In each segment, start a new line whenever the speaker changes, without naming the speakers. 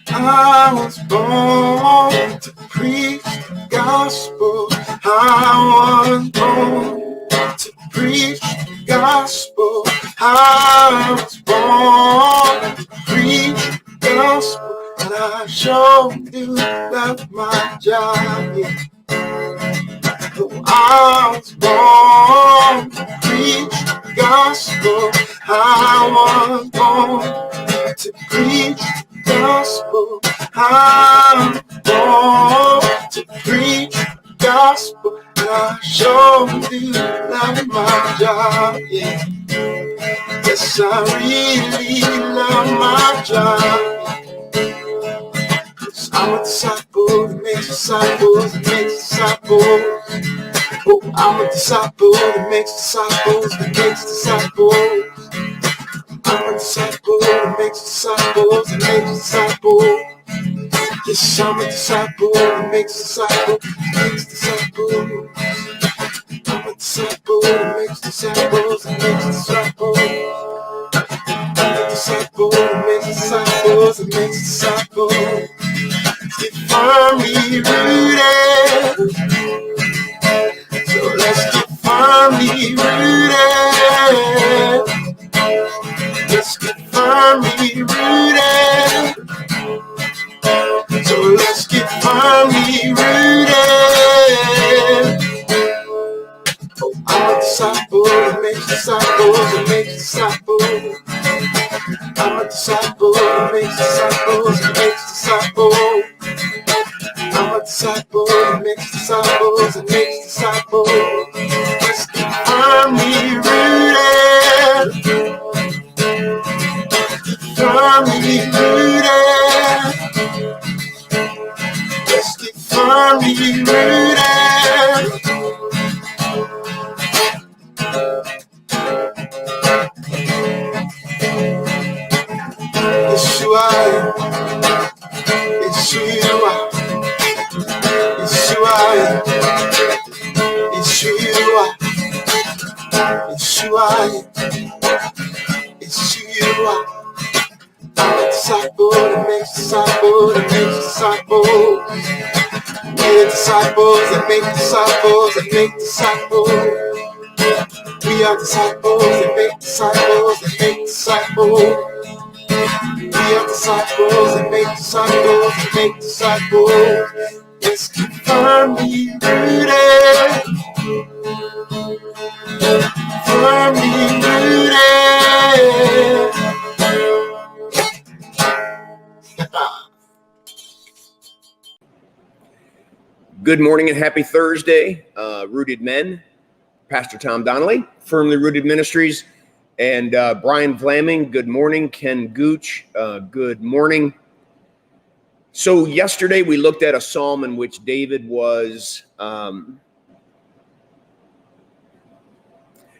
I was born to preach the gospel. I was born to preach the gospel. I was born to preach the gospel. And I sure do love my job. Yeah. I was born to preach the gospel. I was born to preach the gospel. I'm born to preach the gospel. And I sure do love my job. Yeah. Yes, I really love my job. I'm a disciple that makes disciples that makes disciples. Oh, I'm a disciple that makes disciples that makes disciples. I'm a disciple that makes disciples that makes disciples. Yes, I'm a disciple that makes disciples that makes disciples. I'm a disciple that makes disciples that makes disciples. I'm a disciple that makes disciples that makes disciples. Get firmly rooted. So let's get firmly rooted. Let's get firmly rooted. So let's get firmly rooted. Oh, I'm a disciple that makes disciples that makes disciples. I'm a disciple that makes disciples that makes disciples. I'm a disciple that makes disciples that makes disciples. Let's get firmly rooted. Firmly rooted. Let's get firmly rooted. Yeshua, Yeshua, Yeshua, Yeshua, Yeshua, Yeshua. I'm a disciple that makes disciples that makes disciples. We're disciples that make disciples that make disciples. We are disciples that make disciples that make disciples. We are disciples that make disciples that make disciples. Let's keep firmly rooted. Firmly rooted.
Good morning and happy Thursday, Rooted Men. Pastor Tom Donnelly, Firmly Rooted Ministries, and Brian Vlaming. Good morning. Ken Gooch, good morning. So yesterday we looked at a psalm in which David was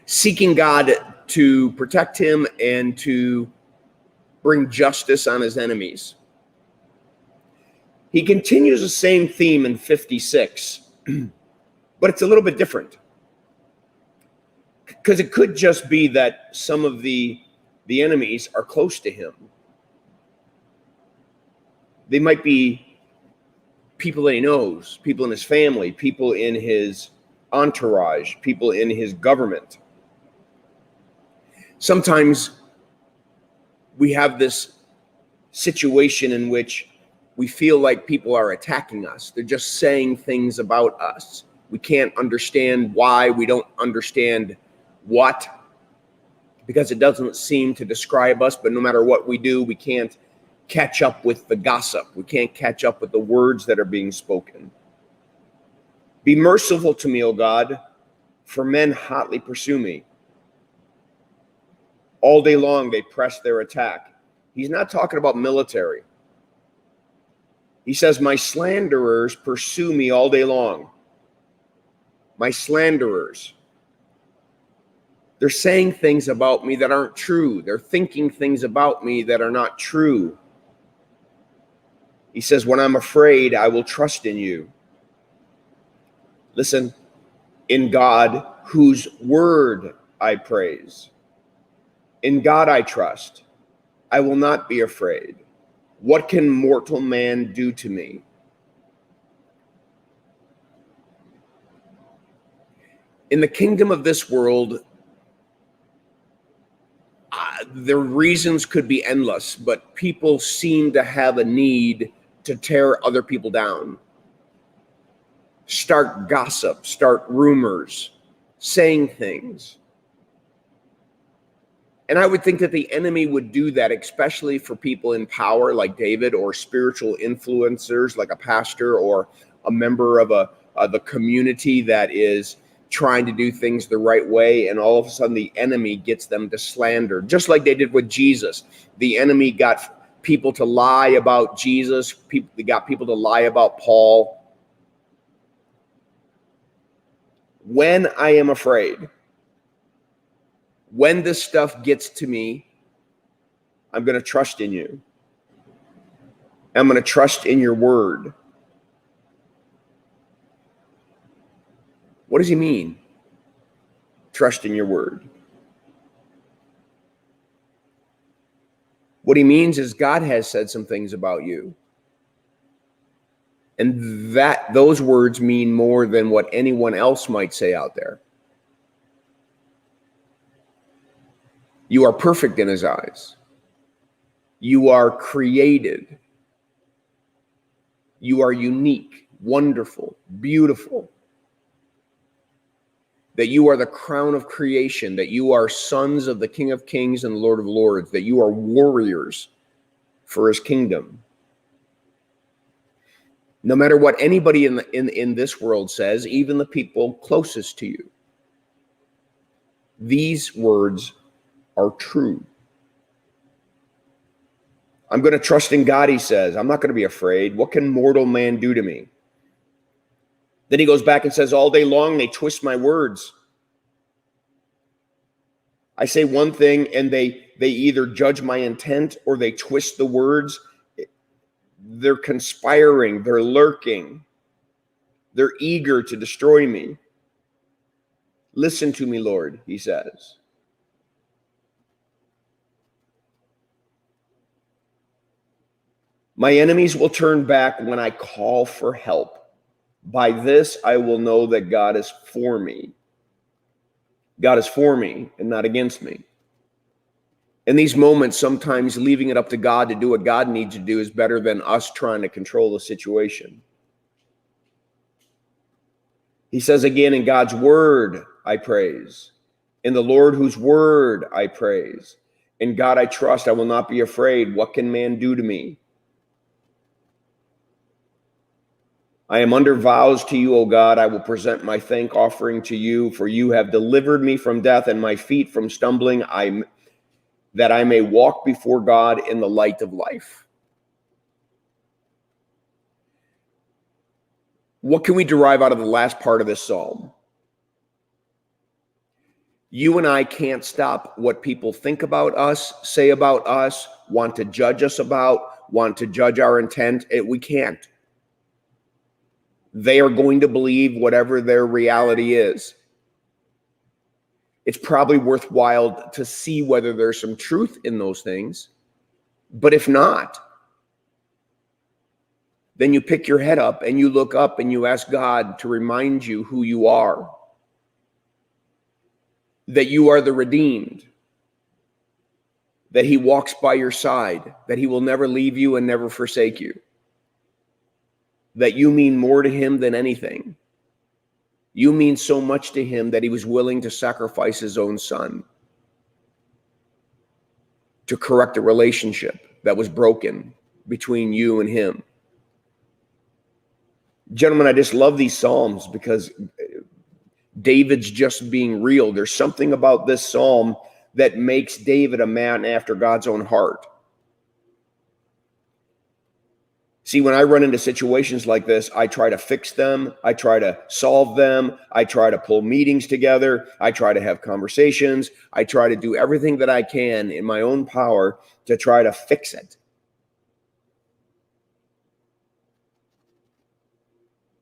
seeking God to protect him and to bring justice on his enemies. He continues the same theme in 56, but it's a little bit different. Because it could just be that some of the enemies are close to him. They might be people that he knows, people in his family, people in his entourage, people in his government. Sometimes we have this situation in which we feel like people are attacking us. They're just saying things about us. We can't understand why. We don't understand what, because it doesn't seem to describe us. But no matter what we do, we can't catch up with the gossip. We can't catch up with the words that are being spoken. Be merciful to me, O God, for men hotly pursue me. All day long they press their attack. He's not talking about military. He says, my slanderers pursue me all day long. My slanderers. They're saying things about me that aren't true. They're thinking things about me that are not true. He says, when I'm afraid, I will trust in you. Listen, in God, whose word I praise. In God I trust. I will not be afraid. What can mortal man do to me? In the kingdom of this world, the reasons could be endless, but people seem to have a need to tear other people down. Start gossip, start rumors, saying things. And I would think that the enemy would do that, especially for people in power like David, or spiritual influencers like a pastor or a member of the community that is trying to do things the right way. And all of a sudden the enemy gets them to slander, just like they did with Jesus. The enemy got people to lie about Jesus. They got people to lie about Paul. When I am afraid, when this stuff gets to me, I'm going to trust in you. I'm going to trust in your word. What does he mean? Trust in your word. What he means is God has said some things about you. And that those words mean more than what anyone else might say out there. You are perfect in his eyes. You are created. You are unique, wonderful, beautiful. That you are the crown of creation, that you are sons of the King of Kings and Lord of Lords, that you are warriors for his kingdom. No matter what anybody in this world says, even the people closest to you, these words are true. I'm going to trust in God, he says. I'm not going to be afraid. What can mortal man do to me? Then he goes back and says, all day long they twist my words. I say one thing and they either judge my intent or they twist the words. They're conspiring, they're lurking, they're eager to destroy me. Listen to me, Lord, he says. My enemies will turn back when I call for help. By this, I will know that God is for me. God is for me and not against me. In these moments, sometimes leaving it up to God to do what God needs to do is better than us trying to control the situation. He says again, in God's word, I praise. In the Lord whose word I praise. In God I trust, I will not be afraid. What can man do to me? I am under vows to you, O God. I will present my thank offering to you, for you have delivered me from death and my feet from stumbling, that I may walk before God in the light of life. What can we derive out of the last part of this psalm? You and I can't stop what people think about us, say about us, want to judge us about, want to judge our intent. We can't. They are going to believe whatever their reality is. It's probably worthwhile to see whether there's some truth in those things. But if not, then you pick your head up and you look up and you ask God to remind you who you are. That you are the redeemed. That he walks by your side. That he will never leave you and never forsake you. That you mean more to him than anything. You mean so much to him that he was willing to sacrifice his own son to correct a relationship that was broken between you and him. Gentlemen, I just love these Psalms because David's just being real. There's something about this Psalm that makes David a man after God's own heart. See, when I run into situations like this, I try to fix them. I try to solve them. I try to pull meetings together. I try to have conversations. I try to do everything that I can in my own power to try to fix it.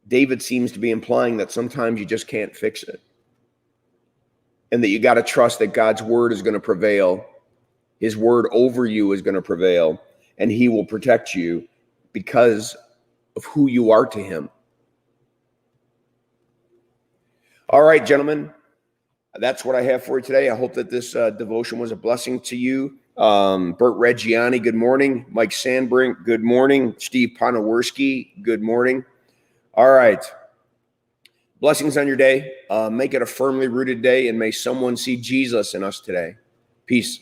David seems to be implying that sometimes you just can't fix it. And that you got to trust that God's word is going to prevail His word over you is going to prevail, and he will protect you because of who you are to him. All right, gentlemen, that's what I have for you today. I hope that this devotion was a blessing to you. Bert Reggiani, good morning. Mike Sandbrink, good morning. Steve Ponoworski, good morning. All right. Blessings on your day. Make it a firmly rooted day, and may someone see Jesus in us today. Peace.